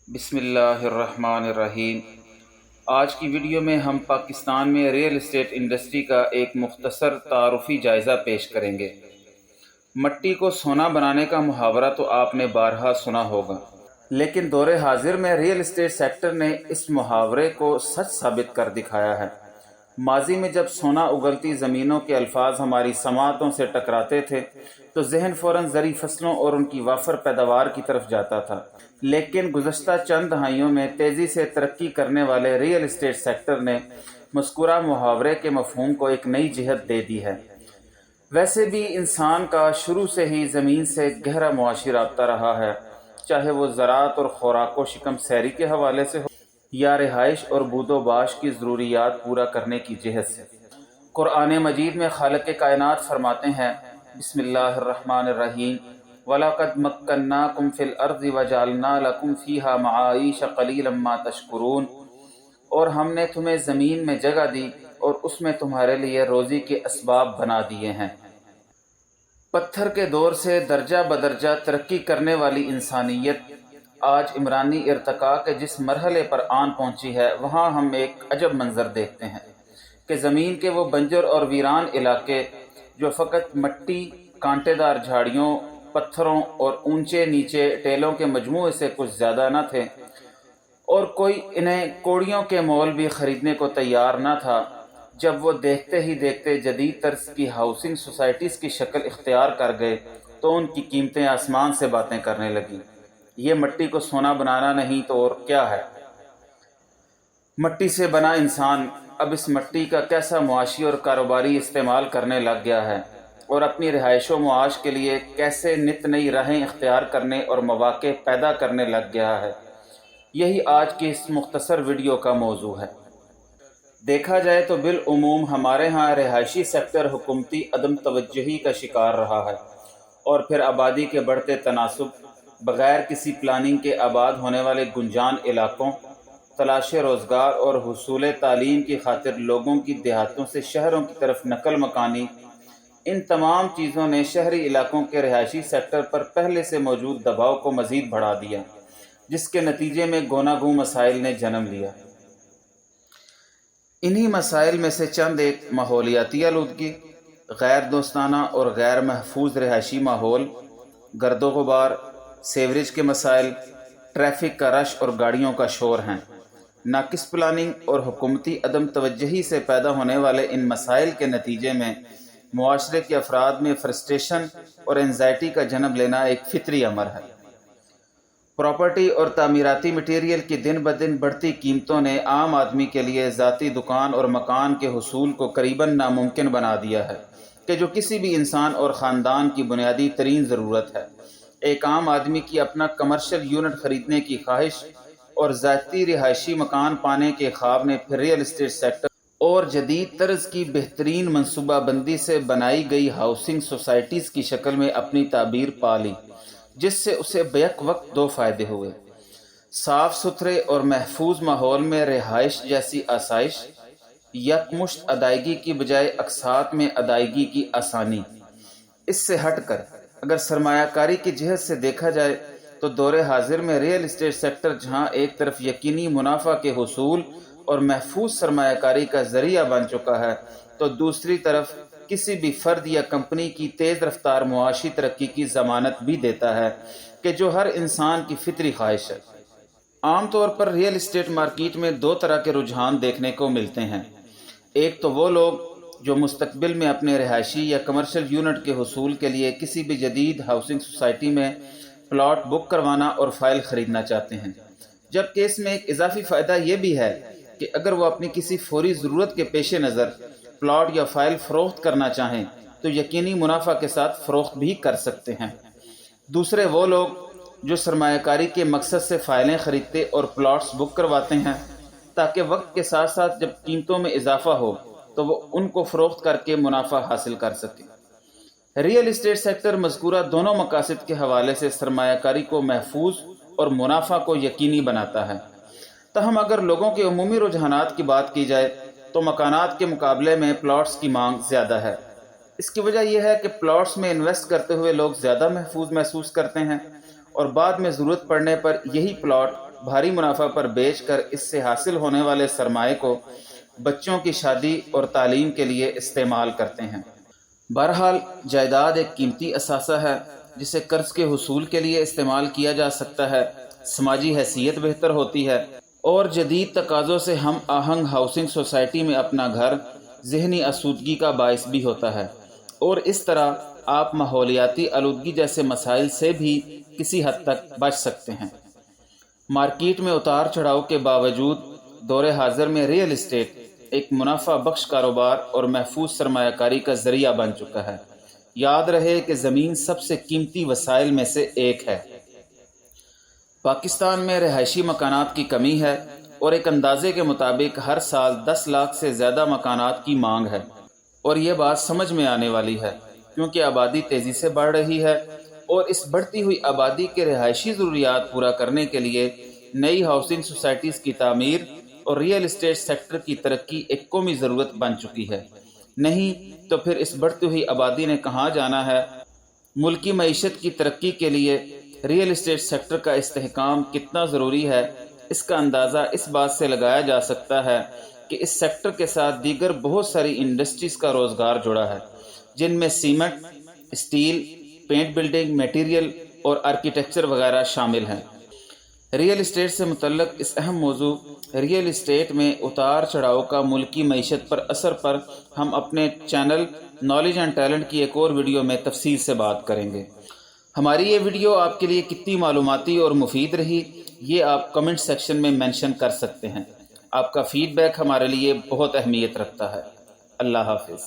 بسم اللہ الرحمن الرحیم۔ آج کی ویڈیو میں ہم پاکستان میں ریئل اسٹیٹ انڈسٹری کا ایک مختصر تعارفی جائزہ پیش کریں گے۔ مٹی کو سونا بنانے کا محاورہ تو آپ نے بارہا سنا ہوگا، لیکن دور حاضر میں ریئل اسٹیٹ سیکٹر نے اس محاورے کو سچ ثابت کر دکھایا ہے۔ ماضی میں جب سونا اگلتی زمینوں کے الفاظ ہماری سماعتوں سے ٹکراتے تھے تو ذہن فوراً زرعی فصلوں اور ان کی وافر پیداوار کی طرف جاتا تھا، لیکن گزشتہ چند دہائیوں میں تیزی سے ترقی کرنے والے ریئل اسٹیٹ سیکٹر نے مذکورہ محاورے کے مفہوم کو ایک نئی جہت دے دی ہے۔ ویسے بھی انسان کا شروع سے ہی زمین سے گہرا معاشی رابطہ رہا ہے، چاہے وہ زراعت اور خوراک و شکم سیری کے حوالے سے ہو یا رہائش اور بود و باش کی ضروریات پورا کرنے کی جہت سے۔ قرآن مجید میں خالق کائنات فرماتے ہیں، بسم اللہ الرحمن الرحیم، وَلَقَدْ مَكَّنَّاكُمْ فِي الْأَرْضِ وَجَعَلْنَا لَكُمْ فِيهَا مَعَائِيشَ قَلِيلًا مَا تَشْكُرُونَ، اور ہم نے تمہیں زمین میں جگہ دی اور اس میں تمہارے لیے روزی کے اسباب بنا دیے ہیں۔ پتھر کے دور سے درجہ بدرجہ ترقی کرنے والی انسانیت آج عمرانی ارتقاء کے جس مرحلے پر آن پہنچی ہے، وہاں ہم ایک عجب منظر دیکھتے ہیں کہ زمین کے وہ بنجر اور ویران علاقے جو فقط مٹی، کانٹے دار جھاڑیوں، پتھروں اور اونچے نیچے ٹیلوں کے مجموعے سے کچھ زیادہ نہ تھے، اور کوئی انہیں کوڑیوں کے مول بھی خریدنے کو تیار نہ تھا، جب وہ دیکھتے ہی دیکھتے جدید طرز کی ہاؤسنگ سوسائٹیز کی شکل اختیار کر گئے تو ان کی قیمتیں آسمان سے باتیں کرنے لگیں۔ یہ مٹی کو سونا بنانا نہیں تو اور کیا ہے؟ مٹی سے بنا انسان اب اس مٹی کا کیسا معاشی اور کاروباری استعمال کرنے لگ گیا ہے، اور اپنی رہائش و معاش کے لیے کیسے نت نئی راہیں اختیار کرنے اور مواقع پیدا کرنے لگ گیا ہے، یہی آج کی اس مختصر ویڈیو کا موضوع ہے۔ دیکھا جائے تو بالعموم ہمارے ہاں رہائشی سیکٹر حکومتی عدم توجہی کا شکار رہا ہے، اور پھر آبادی کے بڑھتے تناسب، بغیر کسی پلاننگ کے آباد ہونے والے گنجان علاقوں، تلاش روزگار اور حصول تعلیم کی خاطر لوگوں کی دیہاتوں سے شہروں کی طرف نقل مکانی، ان تمام چیزوں نے شہری علاقوں کے رہائشی سیکٹر پر پہلے سے موجود دباؤ کو مزید بڑھا دیا، جس کے نتیجے میں گوناگوں مسائل نے جنم لیا۔ انہی مسائل میں سے چند ایک ماحولیاتی آلودگی، غیر دوستانہ اور غیر محفوظ رہائشی ماحول، گرد و غبار، سیوریج کے مسائل، ٹریفک کا رش اور گاڑیوں کا شور ہیں۔ ناقص پلاننگ اور حکومتی عدم توجہی سے پیدا ہونے والے ان مسائل کے نتیجے میں معاشرے کے افراد میں فرسٹریشن اور انزائٹی کا جنم لینا ایک فطری امر ہے۔ پراپرٹی اور تعمیراتی مٹیریل کی دن بدن بڑھتی قیمتوں نے عام آدمی کے لیے ذاتی دکان اور مکان کے حصول کو قریباً ناممکن بنا دیا ہے، کہ جو کسی بھی انسان اور خاندان کی بنیادی ترین ضرورت ہے۔ ایک عام آدمی کی اپنا کمرشل یونٹ خریدنے کی خواہش اور ذاتی رہائشی مکان پانے کے خواب نے پھر ریئل اسٹیٹ سیکٹر اور جدید طرز کی بہترین منصوبہ بندی سے بنائی گئی ہاؤسنگ سوسائٹیز کی شکل میں اپنی تعبیر پا لی، جس سے اسے بیک وقت دو فائدے ہوئے: صاف ستھرے اور محفوظ ماحول میں رہائش جیسی آسائش، یکمشت ادائیگی کی بجائے اقساط میں ادائیگی کی آسانی۔ اس سے ہٹ کر اگر سرمایہ کاری کی جہت سے دیکھا جائے تو دور حاضر میں ریئل اسٹیٹ سیکٹر جہاں ایک طرف یقینی منافع کے حصول اور محفوظ سرمایہ کاری کا ذریعہ بن چکا ہے، تو دوسری طرف کسی بھی فرد یا کمپنی کی تیز رفتار معاشی ترقی کی ضمانت بھی دیتا ہے، کہ جو ہر انسان کی فطری خواہش ہے۔ عام طور پر ریئل اسٹیٹ مارکیٹ میں دو طرح کے رجحان دیکھنے کو ملتے ہیں۔ ایک تو وہ لوگ جو مستقبل میں اپنے رہائشی یا کمرشل یونٹ کے حصول کے لیے کسی بھی جدید ہاؤسنگ سوسائٹی میں پلاٹ بک کروانا اور فائل خریدنا چاہتے ہیں، جبکہ اس میں ایک اضافی فائدہ یہ بھی ہے کہ اگر وہ اپنی کسی فوری ضرورت کے پیش نظر پلاٹ یا فائل فروخت کرنا چاہیں تو یقینی منافع کے ساتھ فروخت بھی کر سکتے ہیں۔ دوسرے وہ لوگ جو سرمایہ کاری کے مقصد سے فائلیں خریدتے اور پلاٹس بک کرواتے ہیں تاکہ وقت کے ساتھ ساتھ جب قیمتوں میں اضافہ ہو تو وہ ان کو فروخت کر کے منافع حاصل کر سکیں۔ ریئل اسٹیٹ سیکٹر مذکورہ دونوں مقاصد کے حوالے سے سرمایہ کاری کو محفوظ اور منافع کو یقینی بناتا ہے۔ تاہم اگر لوگوں کے عمومی رجحانات کی بات کی جائے تو مکانات کے مقابلے میں پلاٹس کی مانگ زیادہ ہے۔ اس کی وجہ یہ ہے کہ پلاٹس میں انویسٹ کرتے ہوئے لوگ زیادہ محفوظ محسوس کرتے ہیں، اور بعد میں ضرورت پڑنے پر یہی پلاٹ بھاری منافع پر بیچ کر اس سے حاصل ہونے والے سرمایے کو بچوں کی شادی اور تعلیم کے لیے استعمال کرتے ہیں۔ بہرحال جائیداد ایک قیمتی اثاثہ ہے جسے قرض کے حصول کے لیے استعمال کیا جا سکتا ہے، سماجی حیثیت بہتر ہوتی ہے اور جدید تقاضوں سے ہم آہنگ ہاؤسنگ سوسائٹی میں اپنا گھر ذہنی آسودگی کا باعث بھی ہوتا ہے، اور اس طرح آپ ماحولیاتی آلودگی جیسے مسائل سے بھی کسی حد تک بچ سکتے ہیں۔ مارکیٹ میں اتار چڑھاؤ کے باوجود دور حاضر میں ریئل اسٹیٹ ایک منافع بخش کاروبار اور محفوظ سرمایہ کاری کا ذریعہ بن چکا ہے۔ یاد رہے کہ زمین سب سے قیمتی وسائل میں سے ایک ہے۔ پاکستان میں رہائشی مکانات کی کمی ہے اور ایک اندازے کے مطابق ہر سال 10 لاکھ سے زیادہ مکانات کی مانگ ہے، اور یہ بات سمجھ میں آنے والی ہے کیونکہ آبادی تیزی سے بڑھ رہی ہے، اور اس بڑھتی ہوئی آبادی کے رہائشی ضروریات پورا کرنے کے لیے نئی ہاؤسنگ سوسائٹیز کی تعمیر اور ریئل اسٹیٹ سیکٹر کی ترقی ایک قومی ضرورت بن چکی ہے۔ نہیں تو پھر اس بڑھتی ہوئی آبادی نے کہاں جانا ہے؟ ملکی معیشت کی ترقی کے لیے ریئل اسٹیٹ سیکٹر کا استحکام کتنا ضروری ہے، اس کا اندازہ اس بات سے لگایا جا سکتا ہے کہ اس سیکٹر کے ساتھ دیگر بہت ساری انڈسٹریز کا روزگار جڑا ہے، جن میں cement, steel, paint building material اور آرکیٹیکچر وغیرہ شامل ہیں۔ ریئل اسٹیٹ سے متعلق اس اہم موضوع ریئل اسٹیٹ میں اتار چڑھاؤ کا ملکی معیشت پر اثر پر ہم اپنے چینل نالج اینڈ ٹیلنٹ کی ایک اور ویڈیو میں تفصیل سے بات کریں گے۔ ہماری یہ ویڈیو آپ کے لیے کتنی معلوماتی اور مفید رہی، یہ آپ کمنٹ سیکشن میں مینشن کر سکتے ہیں۔ آپ کا فیڈ بیک ہمارے لیے بہت اہمیت رکھتا ہے۔ اللہ حافظ۔